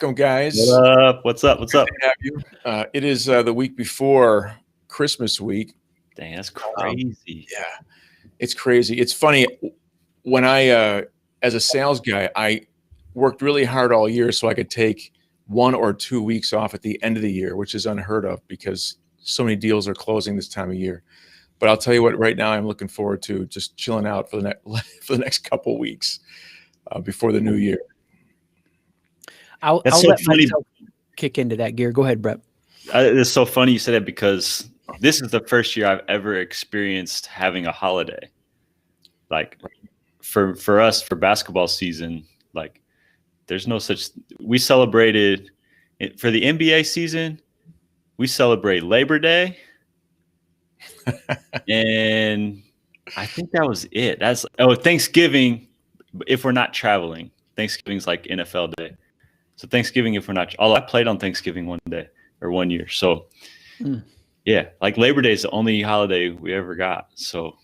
Welcome, guys. What up? What's up? What's Good up? to have you. It is the week before Christmas week. Dang, that's crazy. Yeah, it's crazy. It's funny when as a sales guy, I worked really hard all year so I could take 1 or 2 weeks off at the end of the year, which is unheard of because so many deals are closing this time of year. But I'll tell you what, right now I'm looking forward to just chilling out for the next couple weeks before the new year. I'll That's so let funny. myself kick into that gear. Go ahead, Bret. It's so funny you said that because this is the first year I've ever experienced having a holiday. Like for us, for basketball season, like there's no such. We celebrated for the NBA season. We celebrate Labor Day, and I think that was it. Thanksgiving. If we're not traveling, Thanksgiving's like NFL Day. So Thanksgiving, if we're not, I played on Thanksgiving 1 year. So yeah, like Labor Day is the only holiday we ever got. So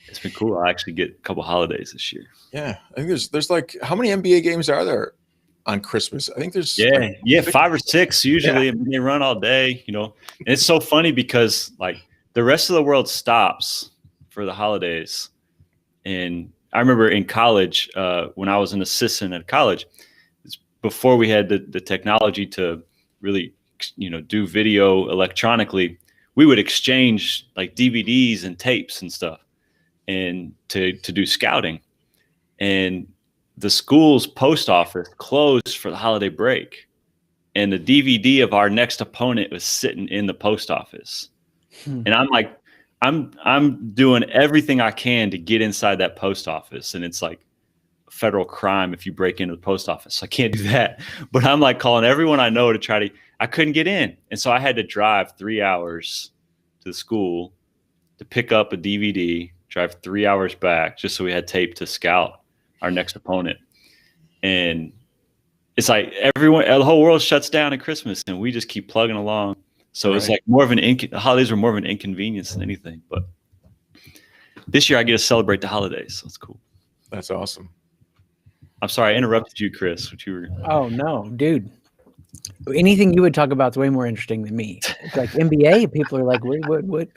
it's been cool. I actually get a couple holidays this year. Yeah, I think there's like, how many NBA games are there on Christmas? I think there's 5 or 6 usually. Yeah. I mean, they run all day, And it's so funny because like the rest of the world stops for the holidays. And I remember in college, when I was an assistant at college, before we had the technology to really, do video electronically, we would exchange like DVDs and tapes and stuff and to do scouting. And the school's post office closed for the holiday break. And the DVD of our next opponent was sitting in the post office. And I'm like, I'm doing everything I can to get inside that post office. And it's like federal crime if you break into the post office. I can't do that. But I'm like calling everyone I know to I couldn't get in. And so I had to drive 3 hours to the school to pick up a DVD, drive 3 hours back just so we had tape to scout our next opponent. And it's like the whole world shuts down at Christmas and we just keep plugging along. So It's like more of the holidays were more of an inconvenience than anything. But this year I get to celebrate the holidays. So it's cool. That's awesome. I'm sorry, I interrupted you, Chris. Oh no, dude. Anything you would talk about is way more interesting than me. It's like NBA, people are like, what?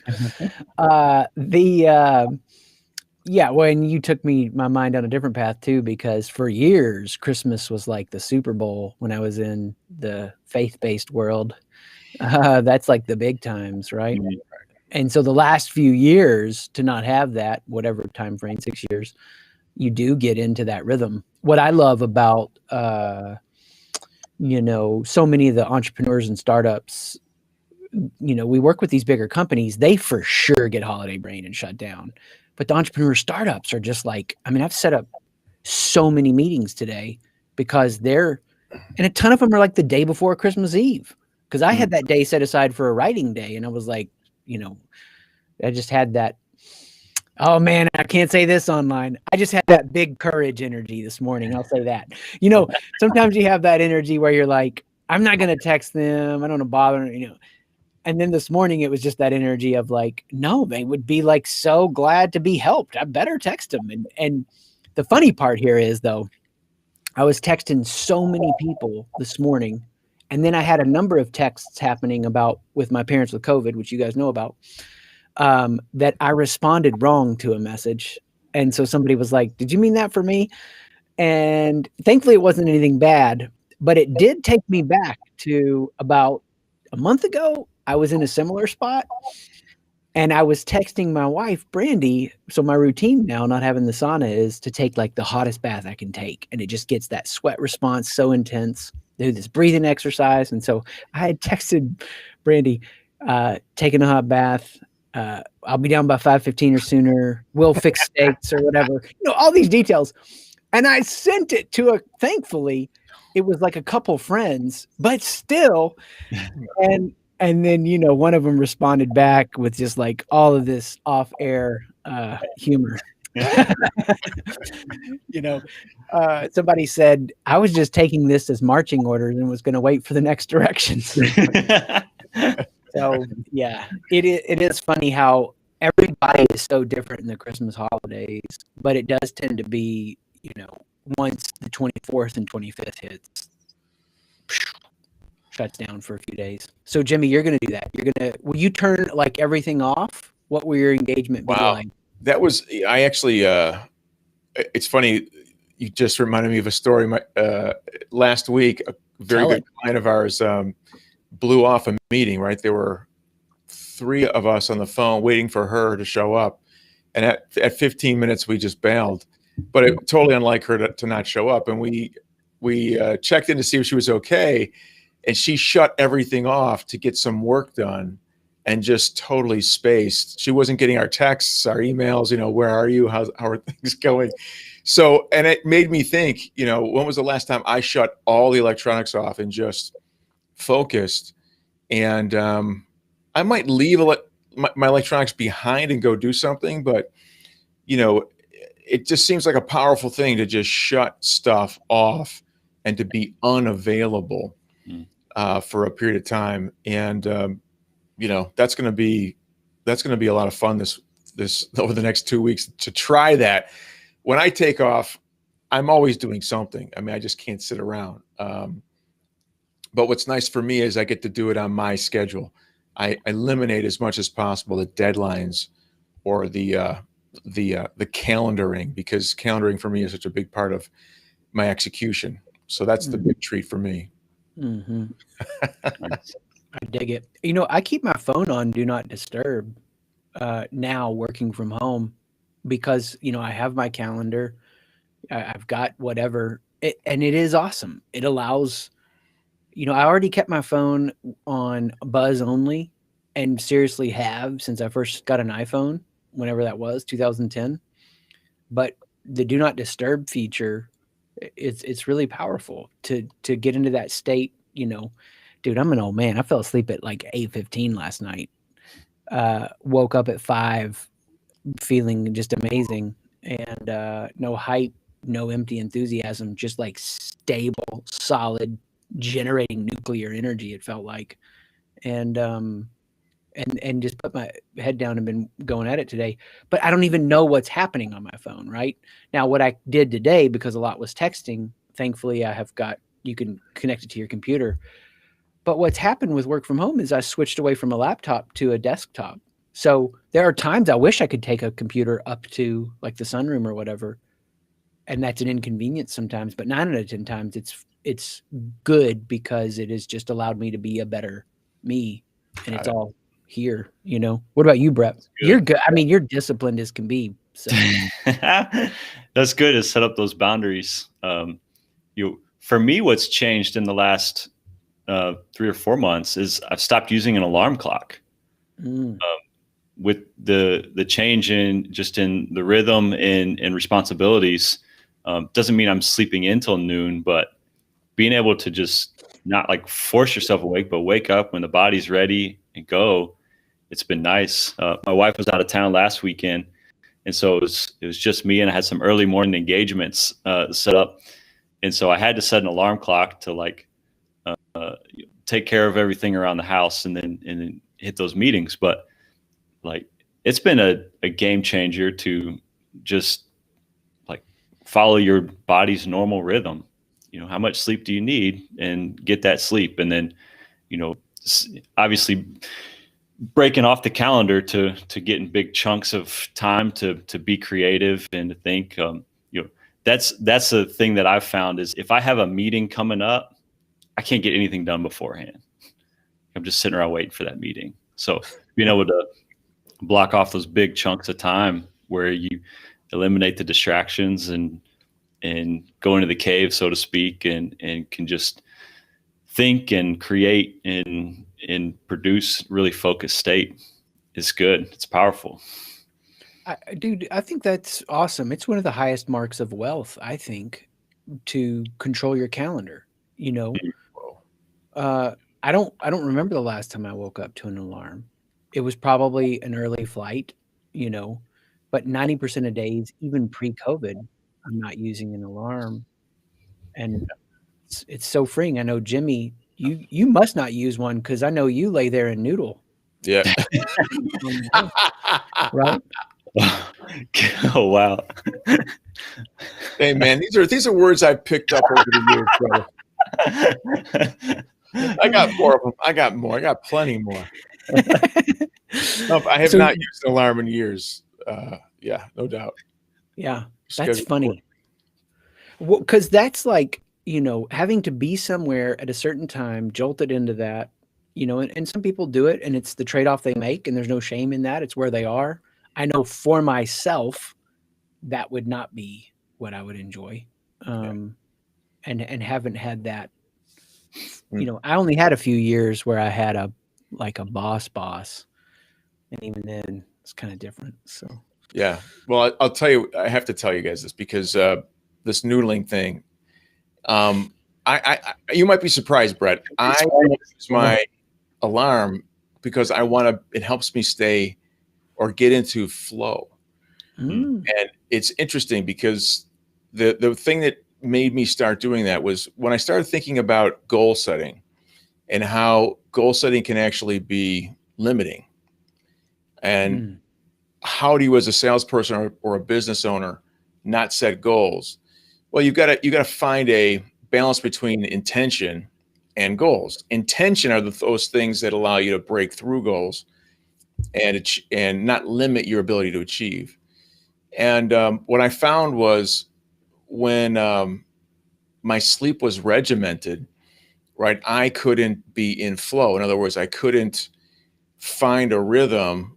Yeah, when you took my mind on a different path too, because for years, Christmas was like the Super Bowl when I was in the faith-based world. That's like the big times, right? Mm-hmm. And so the last few years to not have that, whatever time frame, 6 years, you do get into that rhythm. What I love about, so many of the entrepreneurs and startups, we work with these bigger companies, they for sure get holiday brain and shut down. But the entrepreneur startups are just like, I've set up so many meetings today because and a ton of them are like the day before Christmas Eve. Because I had that day set aside for a writing day. And I was like, I just had that, oh man, I can't say this online. I just had that big courage energy this morning. I'll say that. Sometimes you have that energy where you're like, I'm not going to text them. I don't want to bother, And then this morning it was just that energy of like, no, they would be like so glad to be helped. I better text them. And the funny part here is though, I was texting so many people this morning. And then I had a number of texts happening with my parents with COVID, which you guys know about. That I responded wrong to a message. And so somebody was like, did you mean that for me? And thankfully it wasn't anything bad, but it did take me back to about a month ago. I was in a similar spot and I was texting my wife, Brandy. So my routine now, not having the sauna, is to take like the hottest bath I can take. And it just gets that sweat response so intense, do this breathing exercise. And so I had texted Brandy, taking a hot bath. I'll be down by 5:15 or sooner. We'll fix steaks or whatever. All these details. And I sent it to thankfully, it was like a couple friends, but still. And then, one of them responded back with just like all of this off-air humor. Somebody said, I was just taking this as marching orders and was going to wait for the next directions. So yeah, it is funny how everybody is so different in the Christmas holidays, but it does tend to be, once the 24th and 25th hits, shuts down for a few days. So Jimmy, you're going to do that. Will you turn like everything off? What will your engagement be like? That was, I actually, it's funny. You just reminded me of a story. Last week, a very good client of ours blew off a meeting, right? There were 3 of us on the phone waiting for her to show up. And at 15 minutes, we just bailed. But it totally unlike her to not show up. And we checked in to see if she was okay. And she shut everything off to get some work done and just totally spaced. She wasn't getting our texts, our emails, where are you? How are things going? So, and it made me think, when was the last time I shut all the electronics off and just focused? And I might leave my electronics behind and go do something, but it just seems like a powerful thing to just shut stuff off and to be unavailable for a period of time. And that's going to be a lot of fun this over the next 2 weeks to try that. When I take off, I'm always doing something. I mean, I just can't sit around. But what's nice for me is I get to do it on my schedule. I eliminate as much as possible the deadlines or the calendaring, because calendaring for me is such a big part of my execution. So that's the big treat for me. Mm-hmm. I dig it. I keep my phone on Do Not Disturb now working from home because, I have my calendar. I've got whatever. And it is awesome. It allows, I already kept my phone on buzz only and seriously have since I first got an iPhone, whenever that was, 2010. But the Do Not Disturb feature, it's really powerful to get into that state. Dude, I'm an old man. I fell asleep at like 8:15 last night. Woke up at 5 feeling just amazing, and no hype, no empty enthusiasm, just like stable, solid, generating nuclear energy, it felt like. And just put my head down and been going at it today. But I don't even know what's happening on my phone right now. What I did today, because a lot was texting, thankfully you can connect it to your computer. But what's happened with work from home is I switched away from a laptop to a desktop. So there are times I wish I could take a computer up to like the sunroom or whatever. And that's an inconvenience sometimes, but 9 out of 10 times it's good because it has just allowed me to be a better me. And it's all here, What about you, Bret? You're good. I mean, you're disciplined as can be. So that's good to set up those boundaries. For me, what's changed in the last 3 or 4 months is I've stopped using an alarm clock. With the change in the rhythm and responsibilities, doesn't mean I'm sleeping in till noon, but being able to just not like force yourself awake, but wake up when the body's ready and go. It's been nice. My wife was out of town last weekend, and so it was just me, and I had some early morning engagements set up, and so I had to set an alarm clock to like take care of everything around the house and then hit those meetings. But like, it's been a game changer to just like follow your body's normal rhythm. How much sleep do you need, and get that sleep. And then, obviously breaking off the calendar to get in big chunks of time to be creative and to think, that's the thing that I've found is if I have a meeting coming up, I can't get anything done beforehand. I'm just sitting around waiting for that meeting. So being able to block off those big chunks of time where you eliminate the distractions and go into the cave, so to speak, and can just think and create and produce really focused state is good. It's powerful. Dude, I think that's awesome. It's one of the highest marks of wealth, I think, to control your calendar. I don't remember the last time I woke up to an alarm. It was probably an early flight, but 90% of days, even pre-COVID, I'm not using an alarm. And it's so freeing. I know, Jimmy, you must not use one because I know you lay there and noodle. Yeah. Right? Oh, wow. Hey, man, these are words I picked up over the years, brother. I got more of them. I got more. I got plenty more. No, I have So- not used an alarm in years. Yeah, no doubt. Yeah, that's Schedule funny. Well, because that's like, having to be somewhere at a certain time, jolted into that, and some people do it and it's the trade-off they make, and there's no shame in that. It's where they are. I know for myself, that would not be what I would enjoy. And haven't had that. I only had a few years where I had a boss, and even then it's kind of different. So Yeah. Well, I'll tell you. I have to tell you guys this because this noodling thing. You might be surprised, Brett. I use my alarm because I want to. It helps me stay or get into flow. Mm. And it's interesting because the thing that made me start doing that was when I started thinking about goal setting and how goal setting can actually be limiting. And how do you, as a salesperson or a business owner, not set goals? Well, you got to find a balance between intention and goals. Intention are those things that allow you to break through goals and not limit your ability to achieve. And what I found was when my sleep was regimented, right, I couldn't be in flow. In other words, I couldn't find a rhythm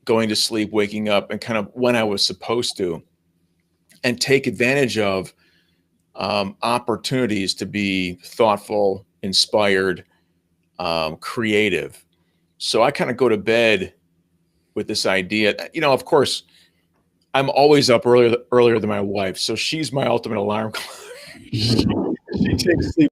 going to sleep, waking up, and kind of when I was supposed to, and take advantage of opportunities to be thoughtful, inspired, creative. So I kind of go to bed with this idea. Of course, I'm always up earlier than my wife, so she's my ultimate alarm clock. She takes sleep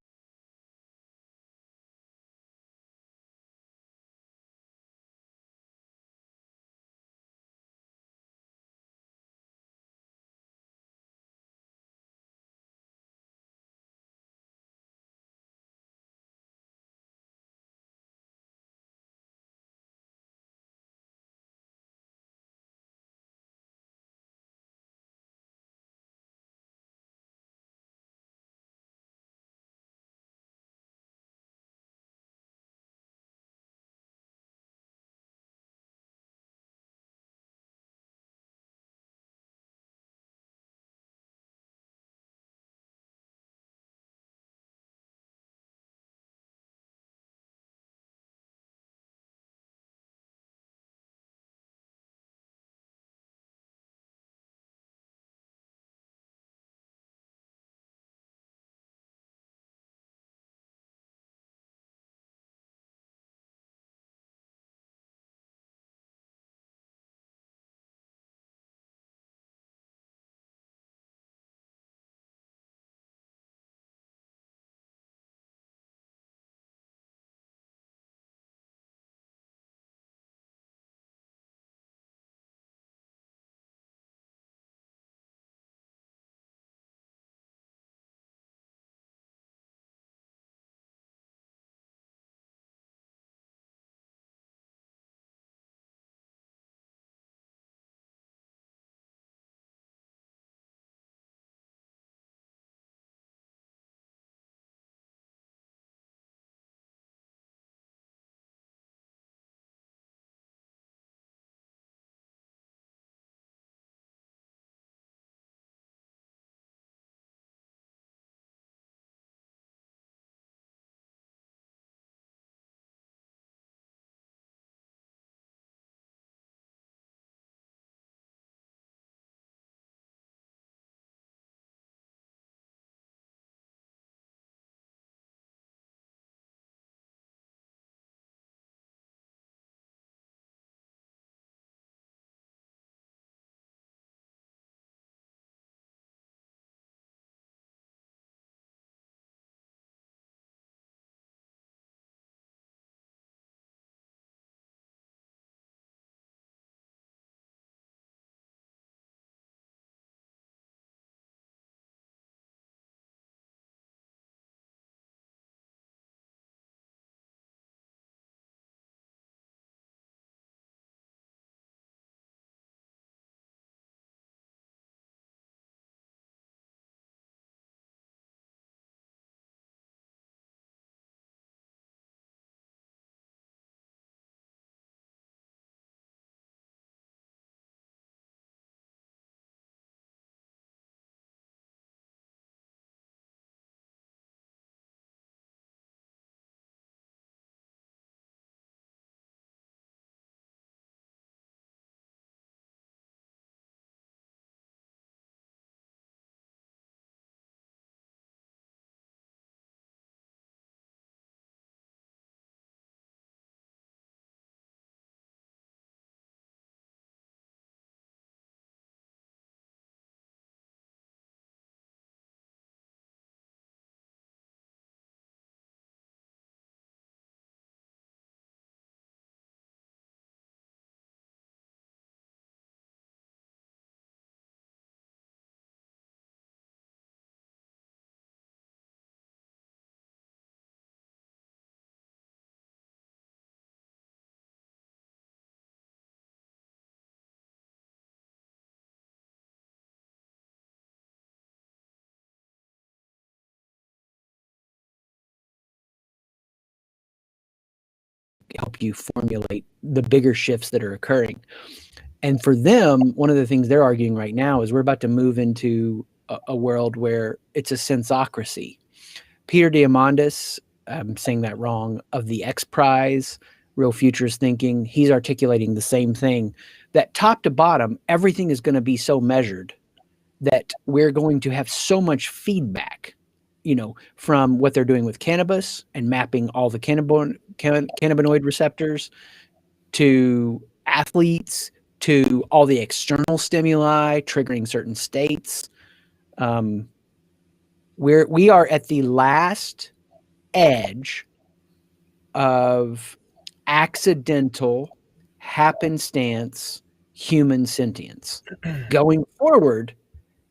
help you formulate the bigger shifts that are occurring. And for them, one of the things they're arguing right now is we're about to move into a world where it's a sensocracy. Peter Diamandis, I'm saying that wrong, of the X Prize, Real Futures Thinking, he's articulating the same thing, that top to bottom, everything is going to be so measured that we're going to have so much feedback, from what they're doing with cannabis and mapping all the cannabinoid receptors to athletes, to all the external stimuli triggering certain states. We are at the last edge of accidental happenstance human sentience. Going forward,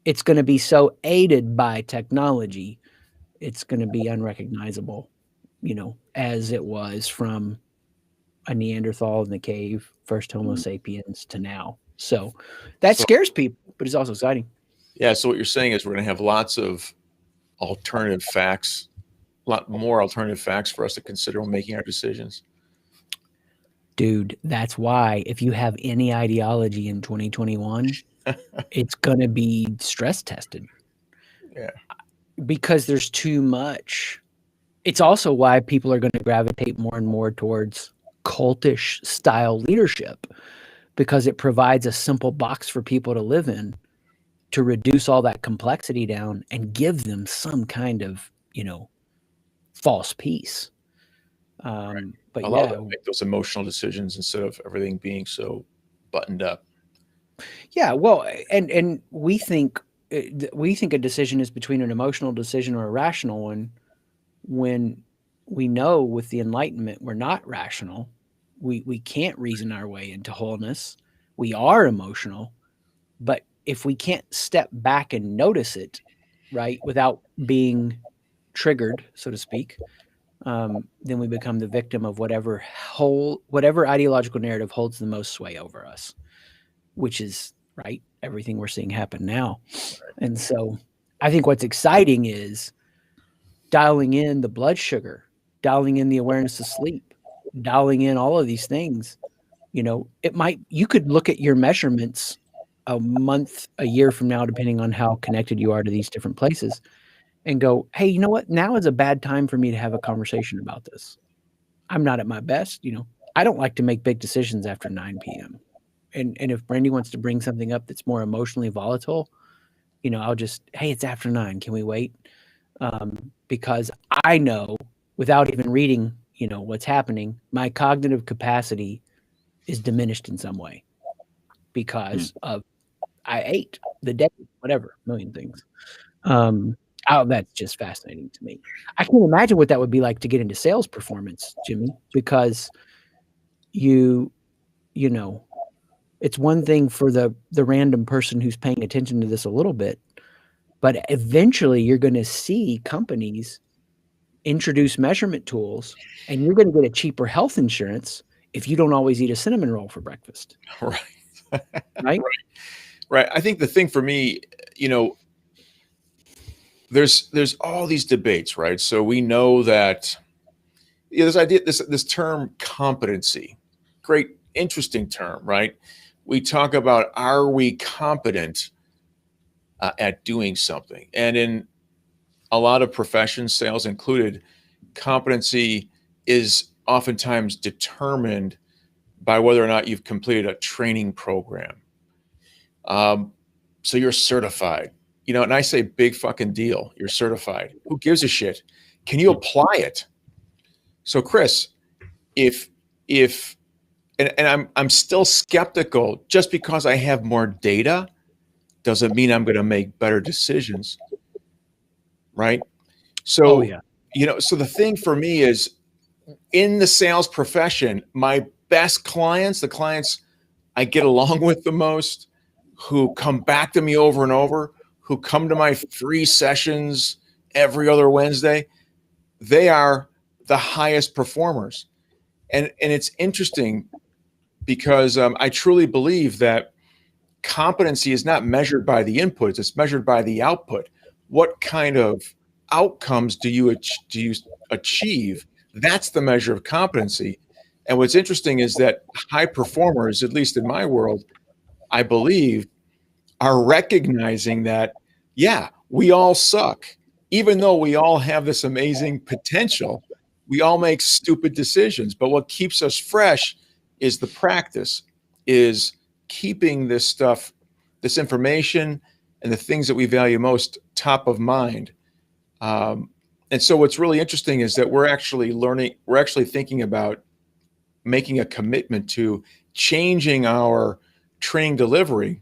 it's going to be so aided by technology, it's going to be unrecognizable, as it was from a Neanderthal in the cave, first Homo sapiens to now. So that scares people, but it's also exciting. Yeah. So what you're saying is we're going to have lots of alternative facts, a lot more alternative facts for us to consider when making our decisions. Dude, that's why if you have any ideology in 2021, it's going to be stress tested. Yeah. Because there's too much. It's also why people are going to gravitate more and more towards cultish style leadership, because it provides a simple box for people to live in to reduce all that complexity down and give them some kind of, false peace. Right. But allow them to make those emotional decisions instead of everything being so buttoned up. Yeah, well, and we think a decision is between an emotional decision or a rational one, when we know with the Enlightenment we're not rational. We can't reason our way into wholeness. We are emotional, but if we can't step back and notice it, right, without being triggered, so to speak, then we become the victim of whatever ideological narrative holds the most sway over us, which is, right, everything we're seeing happen now. And so I think what's exciting is dialing in the blood sugar, dialing in the awareness of sleep, dialing in all of these things. You could look at your measurements a month, a year from now, depending on how connected you are to these different places, and go, hey, you know what? Now is a bad time for me to have a conversation about this. I'm not at my best. I don't like to make big decisions after 9 p.m. And if Brandy wants to bring something up that's more emotionally volatile, I'll just, hey, it's after 9. Can we wait? Because I know, without even reading, what's happening, my cognitive capacity is diminished in some way because of I ate the day, whatever, a million things. That's just fascinating to me. I can't imagine what that would be like to get into sales performance, Jimmy, because it's one thing for the random person who's paying attention to this a little bit, but eventually you're going to see companies introduce measurement tools, and you're going to get a cheaper health insurance if you don't always eat a cinnamon roll for breakfast. Right. Right. Right. I think the thing for me, there's all these debates, right? So we know that this term competency, great, interesting term, right? We talk about, are we competent at doing something? And in a lot of professions, sales included, competency is oftentimes determined by whether or not you've completed a training program. So you're certified, and I say big fucking deal. You're certified. Who gives a shit? Can you apply it? So Chris, and I'm still skeptical, just because I have more data doesn't mean I'm going to make better decisions. Right. So, so the thing for me is, in the sales profession, my best clients, the clients I get along with the most, who come back to me over and over, who come to my free sessions every other Wednesday, they are the highest performers. And it's interesting because I truly believe that competency is not measured by the inputs, it's measured by the output. What kind of outcomes do you achieve? That's the measure of competency. And what's interesting is that high performers, at least in my world, I believe, are recognizing that, yeah, we all suck. Even though we all have this amazing potential, we all make stupid decisions. But what keeps us fresh is the practice, is keeping this stuff, this information, and the things that we value most top of mind. And so what's really interesting is that we're actually thinking about making a commitment to changing our training delivery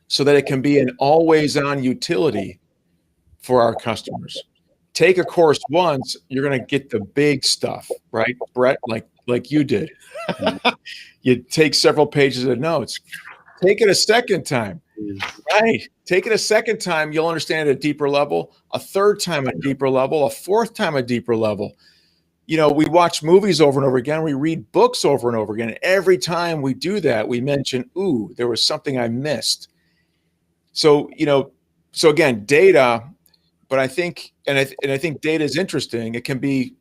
so that it can be an always on utility for our customers. Take a course once, you're going to get the big stuff, right, Bret? Like you did. You take several pages of notes. Take it a second time, right? Take it a second time, you'll understand at a deeper level. A third time, a deeper level. A fourth time, a deeper level. You know, we watch movies over and over again. We read books over and over again. And every time we do that, we mention, ooh, there was something I missed. So, you know, so again, data, but I think, and I think data is interesting. It can be,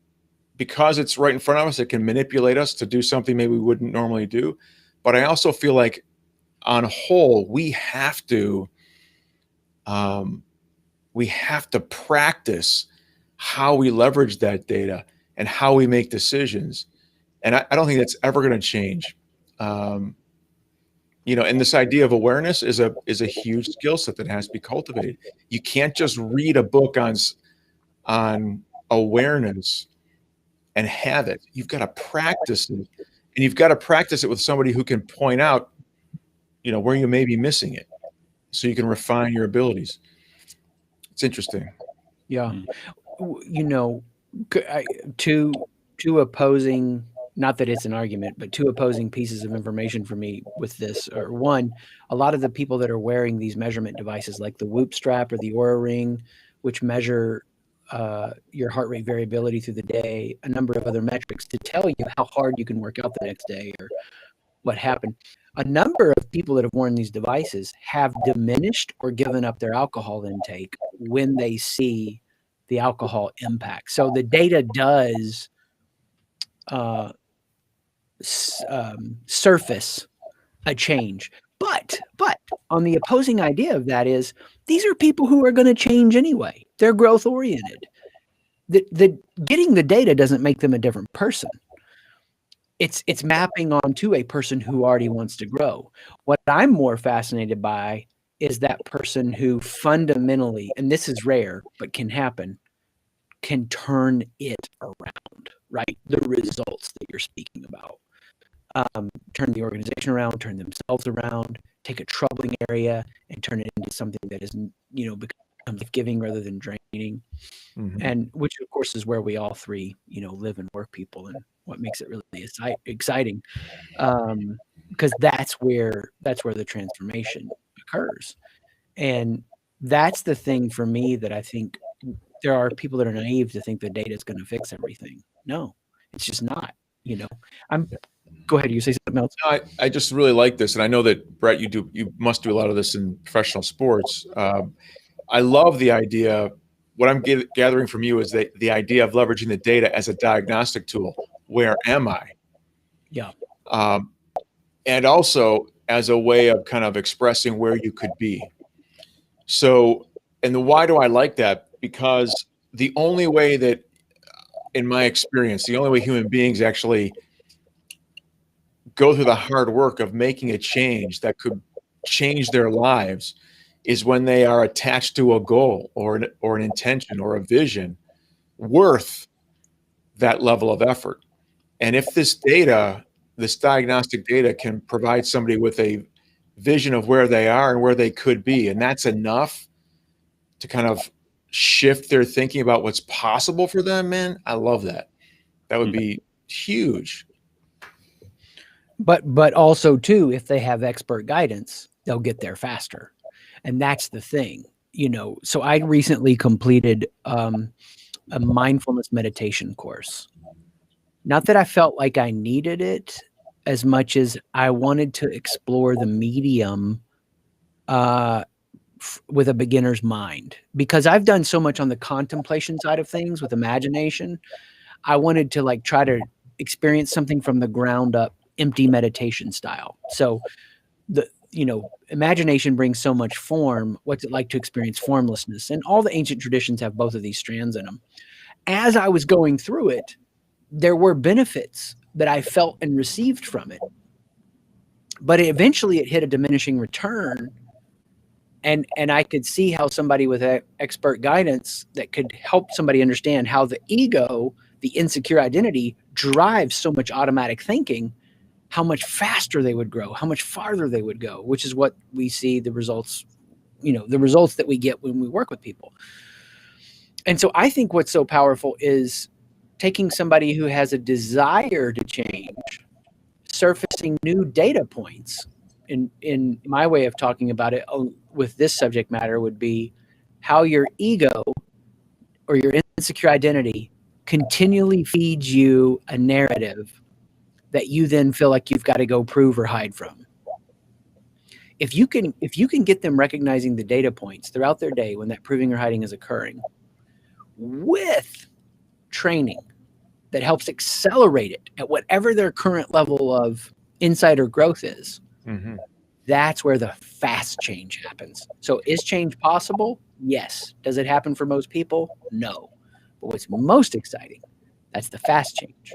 because it's right in front of us, it can manipulate us to do something maybe we wouldn't normally do. But I also feel like on whole, we have to practice how we leverage that data and how we make decisions. And I don't think that's ever going to change. You know, and this idea of awareness is a huge skill set that has to be cultivated. You can't just read a book on awareness and have it. You've got to practice it, and you've got to practice it with somebody who can point out, you know, where you may be missing it, so you can refine your abilities. It's interesting. Yeah. You know, two opposing, not that it's an argument, but two opposing pieces of information for me with this are: one, a lot of the people that are wearing these measurement devices like the Whoop strap or the Oura ring, which measure your heart rate variability through the day, a number of other metrics to tell you how hard you can work out the next day or what happened. A number of people that have worn these devices have diminished or given up their alcohol intake when they see the alcohol impact. So the data does surface a change. But on the opposing idea of that is, these are people who are going to change anyway. They're growth oriented. The getting the data doesn't make them a different person. It's mapping onto a person who already wants to grow. What I'm more fascinated by is that person who fundamentally, and this is rare, but can happen, can turn it around, right? The results that you're speaking about. Turn the organization around, turn themselves around, take a troubling area and turn it into something that is, you know, becomes life-giving rather than draining. Mm-hmm. And which of course is where we all three, you know, live and work, people, and what makes it really exciting. Because that's where the transformation occurs. And that's the thing for me that I think there are people that are naive to think the data is going to fix everything. No, it's just not, you know. Go ahead. You say something else? No, I just really like this. And I know that, Bret, you must do a lot of this in professional sports. I love the idea. What I'm gathering from you is that the idea of leveraging the data as a diagnostic tool. Where am I? Yeah. And also as a way of kind of expressing where you could be. So, and why do I like that? Because the only way that, in my experience, the only way human beings actually go through the hard work of making a change that could change their lives is when they are attached to a goal or an intention or a vision worth that level of effort. And if this diagnostic data can provide somebody with a vision of where they are and where they could be, and that's enough to kind of shift their thinking about what's possible for them, man, I love that. That would be huge. But also too, if they have expert guidance, they'll get there faster. And that's the thing, you know. So I recently completed a mindfulness meditation course. Not that I felt like I needed it as much as I wanted to explore the medium with a beginner's mind, because I've done so much on the contemplation side of things with imagination. I wanted to like try to experience something from the ground up, empty meditation style. So imagination brings so much form. What's it like to experience formlessness? And all the ancient traditions have both of these strands in them. As I was going through it, there were benefits that I felt and received from it. But eventually it hit a diminishing return. And I could see how somebody with expert guidance that could help somebody understand how the ego, the insecure identity, drives so much automatic thinking, how much faster they would grow, how much farther they would go, which is what we see the results that we get when we work with people. And so I think what's so powerful is taking somebody who has a desire to change, surfacing new data points. In my way of talking about it with this subject matter would be how your ego or your insecure identity continually feeds you a narrative that you then feel like you've got to go prove or hide from. If you can get them recognizing the data points throughout their day when that proving or hiding is occurring, with training that helps accelerate it at whatever their current level of insight or growth is, that's where the fast change happens. So is change possible? Yes. Does it happen for most people? No. But what's most exciting, that's the fast change.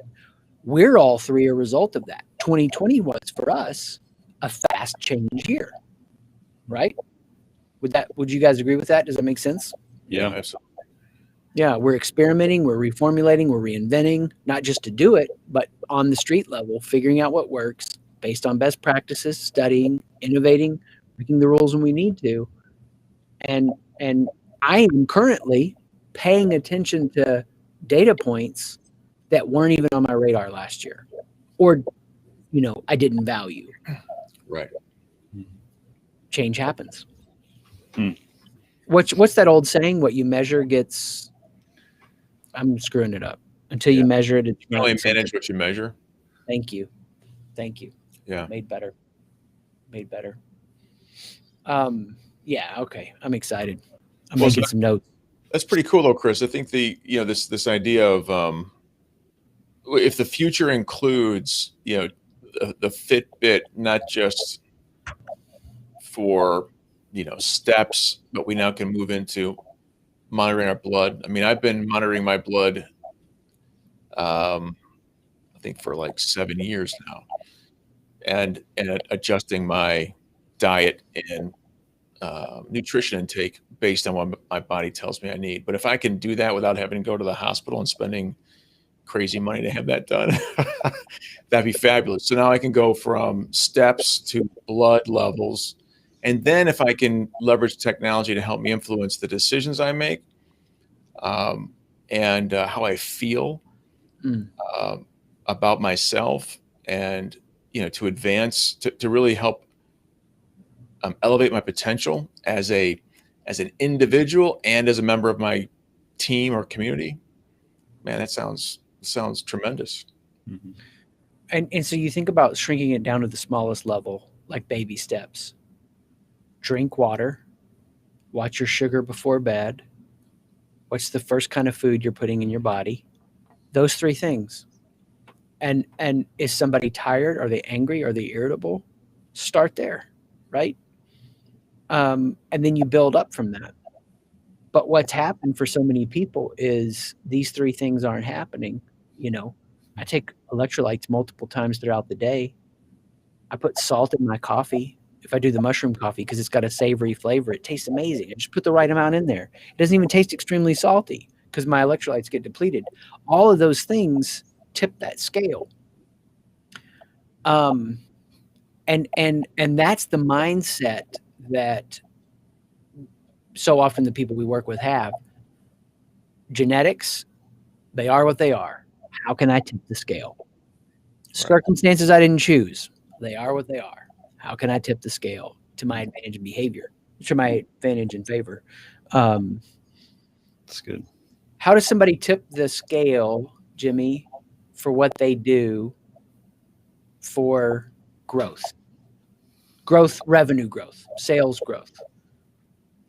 We're all three a result of that. 2020 was for us a fast change year, right? Would you guys agree with that? Does that make sense? Yeah, absolutely. Yeah, we're experimenting, we're reformulating, we're reinventing, not just to do it, but on the street level, figuring out what works based on best practices, studying, innovating, breaking the rules when we need to. And I am currently paying attention to data points that weren't even on my radar last year, or I didn't value. Right. Change happens. What's that old saying? What you measure gets. I'm screwing it up. Until you measure it, it's you only manage what you measure. Thank you. Yeah. Made better. Yeah. Okay. I'm excited. I'm making some notes. That's pretty cool, though, Chris. I think this idea of if the future includes the Fitbit, not just for steps, but we now can move into monitoring our blood. I mean, I've been monitoring my blood, I think for like 7 years now, and adjusting my diet and nutrition intake based on what my body tells me I need. But if I can do that without having to go to the hospital and spending crazy money to have that done, that'd be fabulous. So now I can go from steps to blood levels. And then if I can leverage technology to help me influence the decisions I make, and how I feel about myself, and to advance, to really help elevate my potential as an individual and as a member of my team or community, man, that sounds tremendous. Mm-hmm. And so you think about shrinking it down to the smallest level, like baby steps. Drink water, watch your sugar before bed. What's the first kind of food you're putting in your body? Those three things. And is somebody tired? Are they angry? Are they irritable? Start there, right? And then you build up from that. But what's happened for so many people is these three things aren't happening. I take electrolytes multiple times throughout the day. I put salt in my coffee. If I do the mushroom coffee, because it's got a savory flavor, it tastes amazing. I just put the right amount in there. It doesn't even taste extremely salty because my electrolytes get depleted. All of those things tip that scale. And that's the mindset that so often the people we work with have. Genetics, they are what they are. How can I tip the scale? Circumstances I didn't choose, they are what they are. How can I tip the scale to my advantage in behavior, to my advantage in favor? That's good. How does somebody tip the scale, Jimmy, for what they do for growth? Growth, revenue growth, sales growth,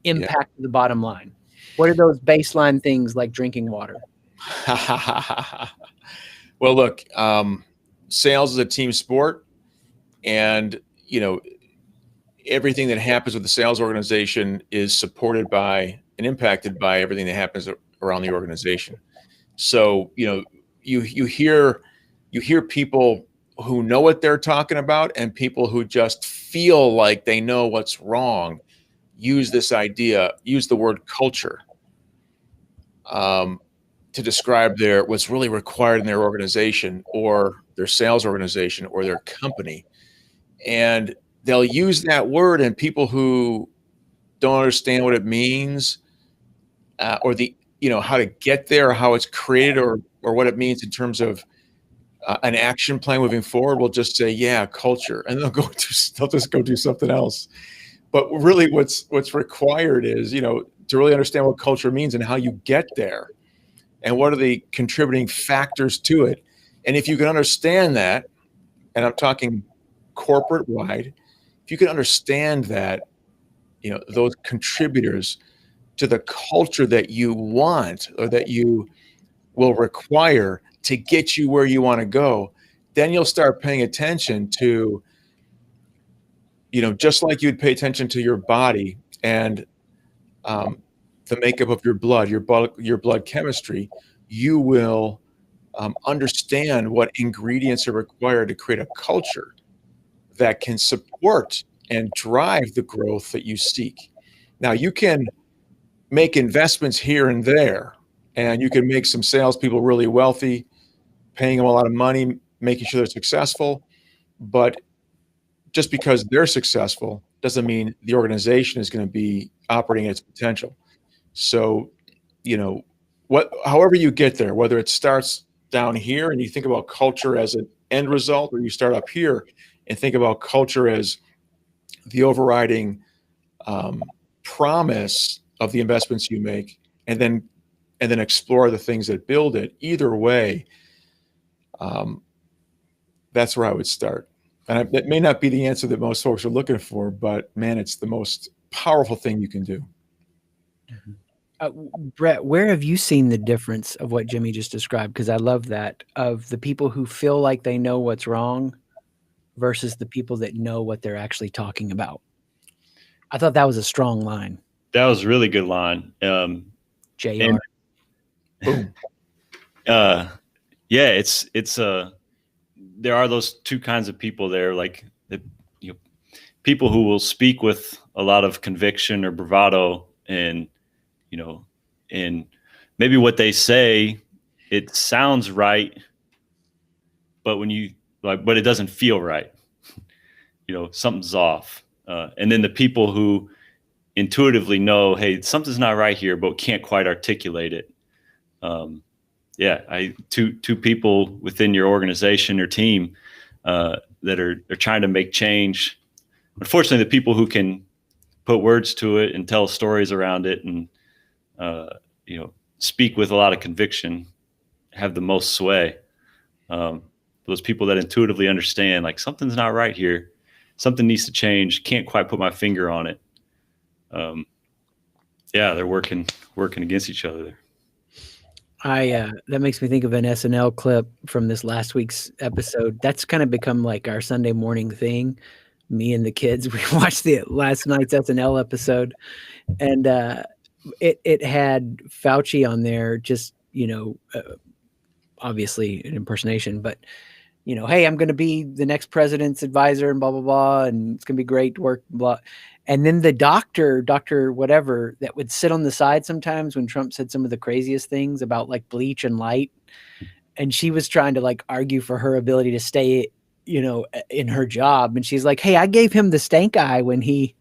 impact to the bottom line. What are those baseline things like drinking water? Well, look, sales is a team sport, and everything that happens with the sales organization is supported by and impacted by everything that happens around the organization. So, you hear people who know what they're talking about, and people who just feel like they know what's wrong use the word culture, to describe what's really required in their organization or their sales organization or their company. And they'll use that word, and people who don't understand what it means, or how to get there, or how it's created, or what it means in terms of an action plan moving forward, will just say, yeah, culture, and they'll just go do something else. But really what's required is, to really understand what culture means and how you get there, and what are the contributing factors to it. And if you can understand that, and I'm talking corporate wide, if you can understand that, those contributors to the culture that you want, or that you will require to get you where you want to go, then you'll start paying attention to, just like you'd pay attention to your body and the makeup of your blood chemistry. You will understand what ingredients are required to create a culture that can support and drive the growth that you seek. Now, you can make investments here and there, and you can make some salespeople really wealthy, paying them a lot of money, making sure they're successful. But just because they're successful doesn't mean the organization is going to be operating at its potential. So, however you get there, whether it starts down here and you think about culture as an end result, or you start up here and think about culture as the overriding promise of the investments you make, and then explore the things that build it. Either way, that's where I would start. And it may not be the answer that most folks are looking for, but man, it's the most powerful thing you can do. Bret, where have you seen the difference of what Jimmy just described? Because I love that, of the people who feel like they know what's wrong versus the people that know what they're actually talking about. I thought that was a strong line. That was a really good line. JR. Boom. Yeah, it's there are those two kinds of people there, like people who will speak with a lot of conviction or bravado, and and maybe what they say, it sounds right, but but it doesn't feel right. Something's off. And then the people who intuitively know, hey, something's not right here, but can't quite articulate it. Two people within your organization or team that are trying to make change. Unfortunately, the people who can put words to it and tell stories around it and speak with a lot of conviction have the most sway. Those people that intuitively understand, like, something's not right here, something needs to change, can't quite put my finger on it. They're working against each other there. That makes me think of an SNL clip from this last week's episode. That's kind of become like our Sunday morning thing. Me and the kids, we watched the last night's SNL episode, and it had Fauci on there, just obviously an impersonation, but hey, I'm going to be the next president's advisor and blah blah blah, and it's going to be great to work blah. And then the doctor whatever, that would sit on the side sometimes when Trump said some of the craziest things about like bleach and light, and she was trying to like argue for her ability to stay in her job, and she's like, hey, I gave him the stank eye when he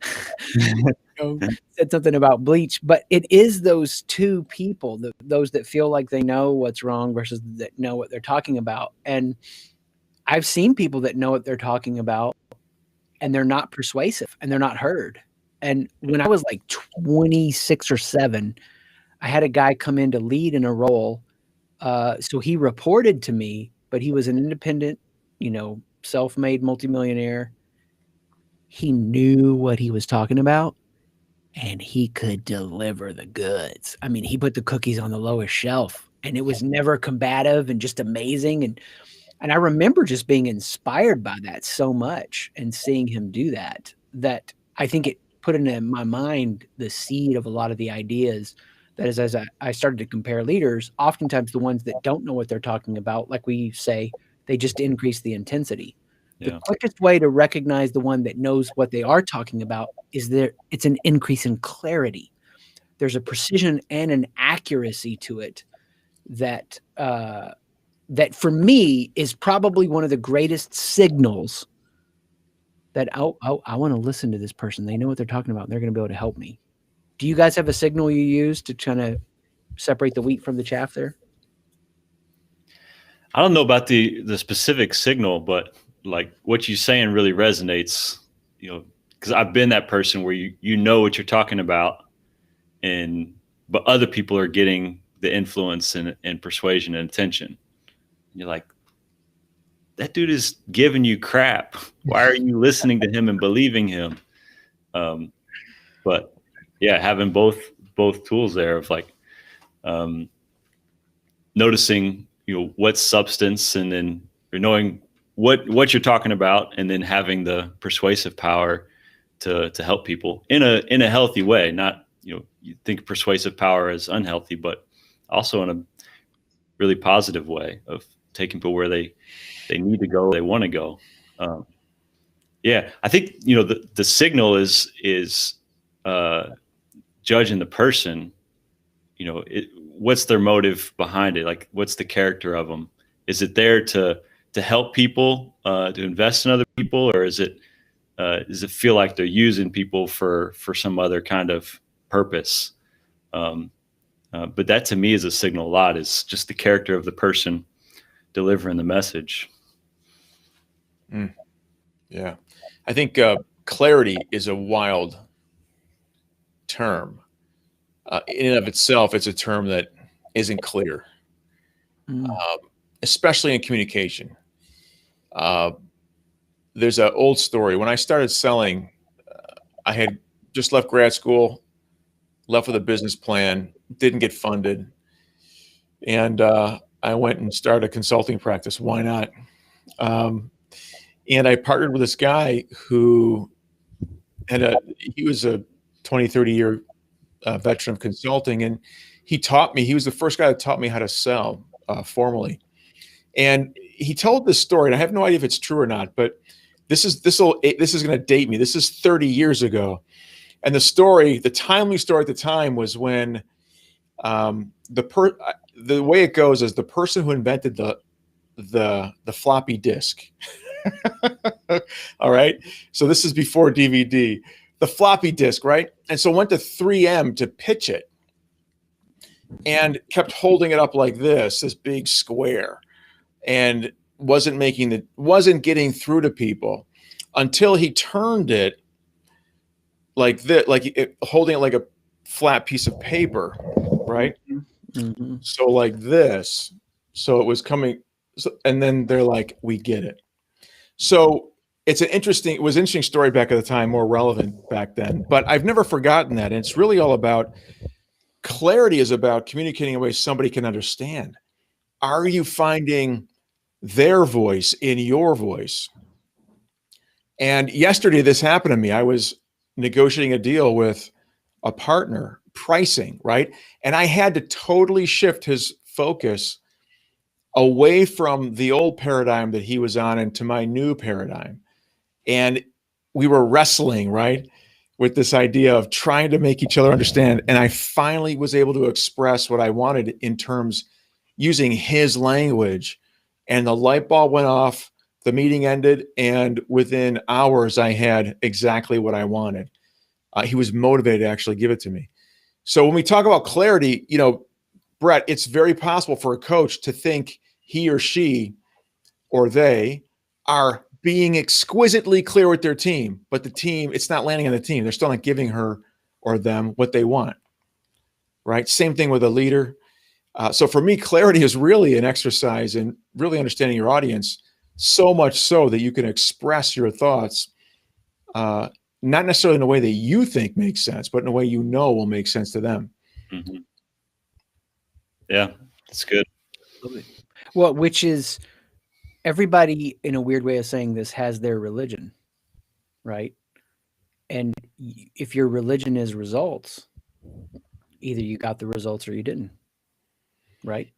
said something about bleach. But it is those two people, those that feel like they know what's wrong versus that know what they're talking about. And I've seen people that know what they're talking about, and they're not persuasive and they're not heard. And when I was like 26 or 7, I had a guy come in to lead in a role. So he reported to me, but he was an independent, self-made multimillionaire. He knew what he was talking about, and he could deliver the goods. I mean, he put the cookies on the lowest shelf. and it was never combative and just amazing. And I remember just being inspired by that so much and seeing him do that, that I think it put into my mind the seed of a lot of the ideas that is, as I started to compare leaders, oftentimes the ones that don't know what they're talking about, like we say, they just increase the intensity. The Yeah. quickest way to recognize the one that knows what they are talking about is it's an increase in clarity. There's a precision and an accuracy to it that that for me is probably one of the greatest signals that I want to listen to this person. They know what they're talking about. And they're going to be able to help me. Do you guys have a signal you use to kind of separate the wheat from the chaff there? I don't know about the specific signal, but like what you're saying really resonates, because I've been that person where you know what you're talking about, but other people are getting the influence and persuasion and attention. And you're like, that dude is giving you crap. Why are you listening to him and believing him? But yeah, having both tools there of like noticing what's substance, and then knowing what you're talking about, and then having the persuasive power to help people in a healthy way. Not you think persuasive power is unhealthy, but also in a really positive way of taking people where they need to go, they want to go. Yeah, I think the signal is judging the person. What's their motive behind it? Like, what's the character of them? Is it there to help people, to invest in other people, or does it feel like they're using people for some other kind of purpose? But that to me is a signal a lot. Is just the character of the person delivering the message. Yeah, I think clarity is a wild term. In and of itself, it's a term that isn't clear, especially in communication. There's an old story. When I started selling, I had just left grad school, left with a business plan, didn't get funded. And I went and started a consulting practice. Why not? And I partnered with this guy who he was a 20, 30 year veteran of consulting. And he was the first guy that taught me how to sell formally. And he told this story, and I have no idea if it's true or not, but this is going to date me. This is 30 years ago. And the timely story at the time was when the way it goes is the person who invented the floppy disk. All right. So this is before DVD, the floppy disk, right? And so went to 3M to pitch it and kept holding it up like this big square, and wasn't getting through to people until he turned it like this, holding it like a flat piece of paper, right? Mm-hmm. So like this, so it was coming, and then they're like, we get it. So it was an interesting story back at the time, more relevant back then, but I've never forgotten that. And it's really all about clarity, is about communicating in a way somebody can understand. Are you finding their voice in your voice? And yesterday this happened to me. I was negotiating a deal with a partner, pricing, right? And I had to totally shift his focus away from the old paradigm that he was on into my new paradigm. And we were wrestling, right, with this idea of trying to make each other understand. And I finally was able to express what I wanted in terms using his language, and the light bulb went off, the meeting ended, and within hours I had exactly what I wanted. He was motivated to actually give it to me. So when we talk about clarity, Bret, it's very possible for a coach to think he or she or they are being exquisitely clear with their team, but the team, it's not landing on the team. They're still not giving her or them what they want, right? Same thing with a leader. So for me, clarity is really an exercise in really understanding your audience, so much so that you can express your thoughts, not necessarily in a way that you think makes sense, but in a way will make sense to them. Mm-hmm. Yeah, It's good. Well, which is everybody in a weird way of saying this has their religion, right? And if your religion is results, either you got the results or you didn't, right?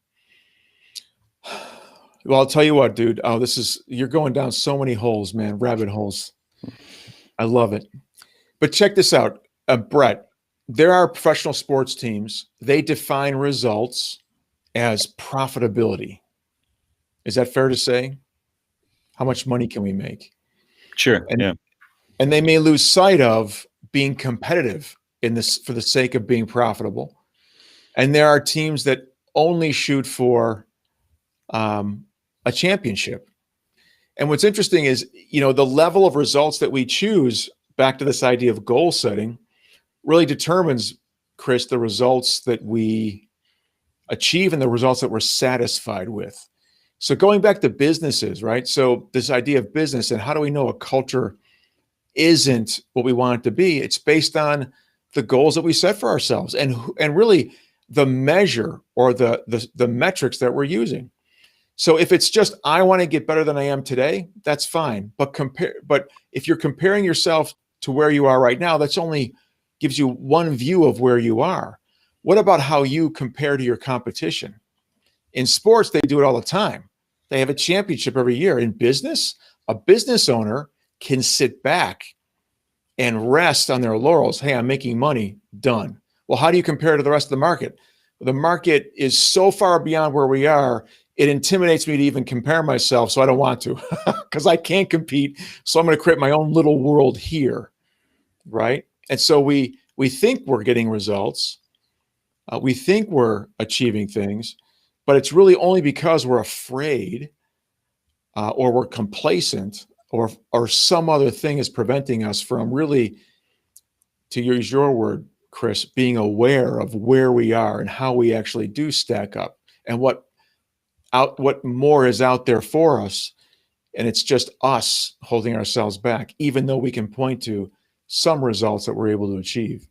Well, I'll tell you what, dude. Oh, you're going down so many holes, man. Rabbit holes. I love it. But check this out, Brett. There are professional sports teams. They define results as profitability. Is that fair to say? How much money can we make? Sure. And, yeah. And they may lose sight of being competitive in this for the sake of being profitable. And there are teams that only shoot for a championship. And what's interesting is, the level of results that we choose, back to this idea of goal setting, really determines, Chris, the results that we achieve and the results that we're satisfied with. So going back to businesses, right? So this idea of business and how do we know a culture isn't what we want it to be? It's based on the goals that we set for ourselves and really the measure or the metrics that we're using. So if it's just, I want to get better than I am today, that's fine. But if you're comparing yourself to where you are right now, that's only gives you one view of where you are. What about how you compare to your competition? In sports, they do it all the time. They have a championship every year. In business, a business owner can sit back and rest on their laurels. Hey, I'm making money, done. Well, how do you compare to the rest of the market? The market is so far beyond where we are, it intimidates me to even compare myself, so I don't want to because I can't compete. So I'm going to create my own little world here, right? And so we think we're getting results. We think we're achieving things, but it's really only because we're afraid or we're complacent or some other thing is preventing us from really, to use your word, Chris, being aware of where we are and how we actually do stack up and what more is out there for us. And it's just us holding ourselves back, even though we can point to some results that we're able to achieve.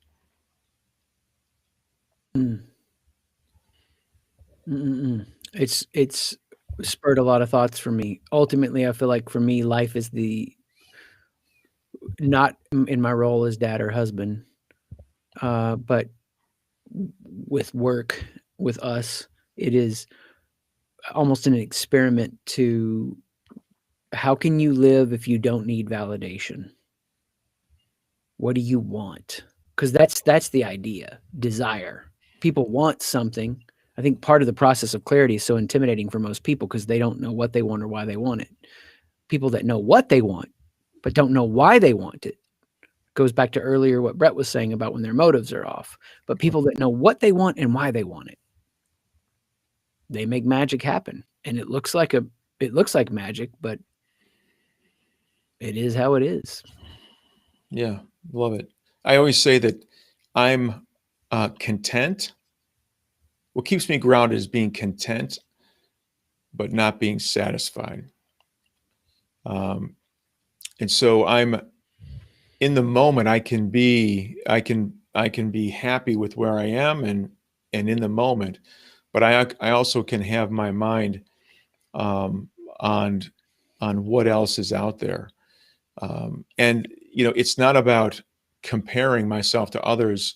It's spurred a lot of thoughts for me. Ultimately, I feel like for me, life is not in my role as dad or husband, but with work, with us, it is almost an experiment to how can you live if you don't need validation? What do you want? Because that's the idea, desire. People want something. I think part of the process of clarity is so intimidating for most people because they don't know what they want or why they want it. People that know what they want, but don't know why they want it. Goes back to earlier what Bret was saying about when their motives are off. But people that know what they want and why they want it, they make magic happen. And it looks like magic, but it is how it is. Yeah, love it. I always say that I'm content. What keeps me grounded is being content, but not being satisfied. And so I'm in the moment. I can be happy with where I am and in the moment, but I also can have my mind on what else is out there. And it's not about comparing myself to others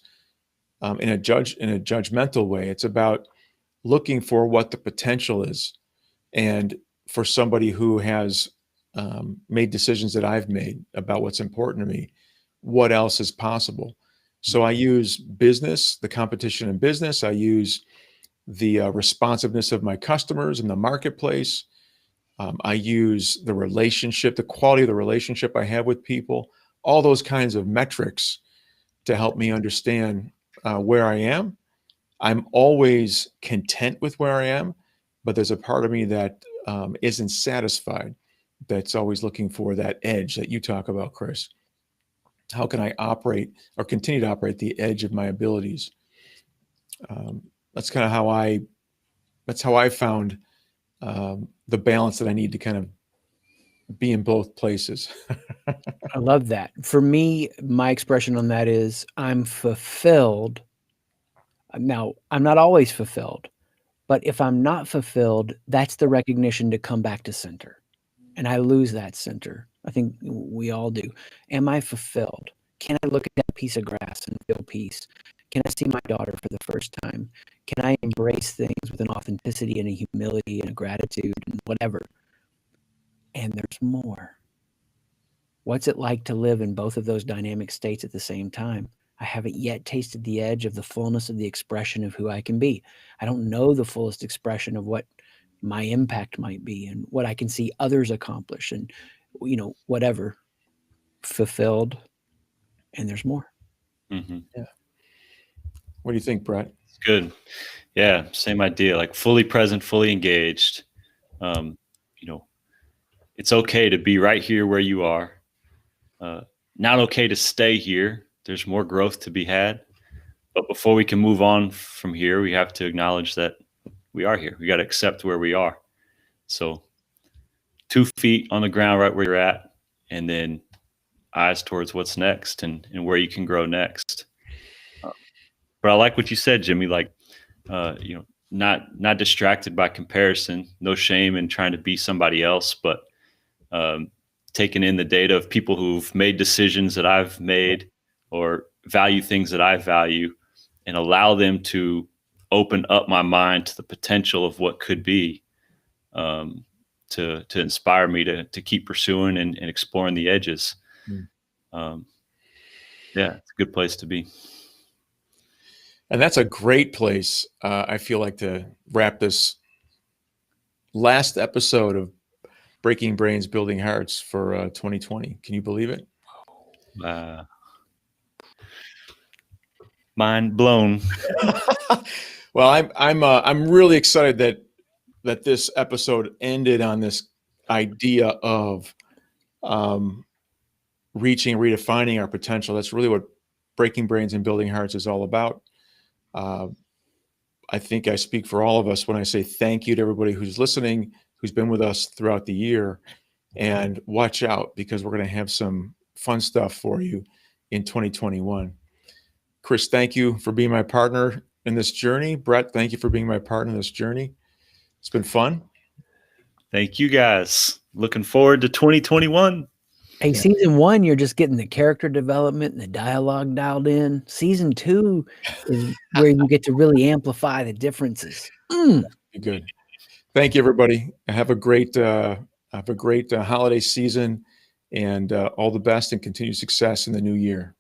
in a judgmental way. It's about looking for what the potential is, and for somebody who has made decisions that I've made about what's important to me, what else is possible. So I use business, the competition in business. I use the responsiveness of my customers in the marketplace. I use the relationship, the quality of the relationship I have with people, all those kinds of metrics to help me understand where I am. I'm always content with where I am, but there's a part of me that isn't satisfied, that's always looking for that edge that you talk about, Chris. How can I operate or continue to operate the edge of my abilities? That's kind of how I found the balance that I need to kind of be in both places. I love that. For me, my expression on that is I'm fulfilled. Now, I'm not always fulfilled, But if I'm not fulfilled, that's the recognition to come back to center. And I lose that center. I think we all do. Am I fulfilled? Can I look at that piece of grass and feel peace? Can I see my daughter for the first time? Can I embrace things with an authenticity and a humility and a gratitude and whatever? And there's more. What's it like to live in both of those dynamic states at the same time? I haven't yet tasted the edge of the fullness of the expression of who I can be. I don't know the fullest expression of what my impact might be and what I can see others accomplish and, whatever, fulfilled. And there's more. Mm-hmm. Yeah. What do you think, Bret? It's good. Yeah. Same idea, like fully present, fully engaged. It's okay to be right here where you are. Not okay to stay here. There's more growth to be had. But before we can move on from here, we have to acknowledge that we are here. We got to accept where we are. So 2 feet on the ground right where you're at, and then eyes towards what's next and where you can grow next. But I like what you said, Jimmy, like, not distracted by comparison, no shame in trying to be somebody else, but taking in the data of people who've made decisions that I've made or value things that I value and allow them to open up my mind to the potential of what could be, to inspire me to keep pursuing and exploring the edges. Yeah, it's a good place to be. And that's a great place, I feel like, to wrap this last episode of Breaking Brains, Building Hearts for 2020. Can you believe it? Mind blown. Well, I'm really excited that this episode ended on this idea of reaching, redefining our potential. That's really what Breaking Brains and Building Hearts is all about. I think I speak for all of us when I say thank you to everybody who's listening, who's been with us throughout the year, and watch out because we're going to have some fun stuff for you in 2021. Chris, thank you for being my partner in this journey. Bret, thank you for being my partner in this journey. It's been fun. Thank you, guys. Looking forward to 2021. Hey, season 1, you're just getting the character development and the dialogue dialed in. Season 2 is where you get to really amplify the differences. Good. Thank you, everybody. Have a great holiday season, and all the best and continued success in the new year.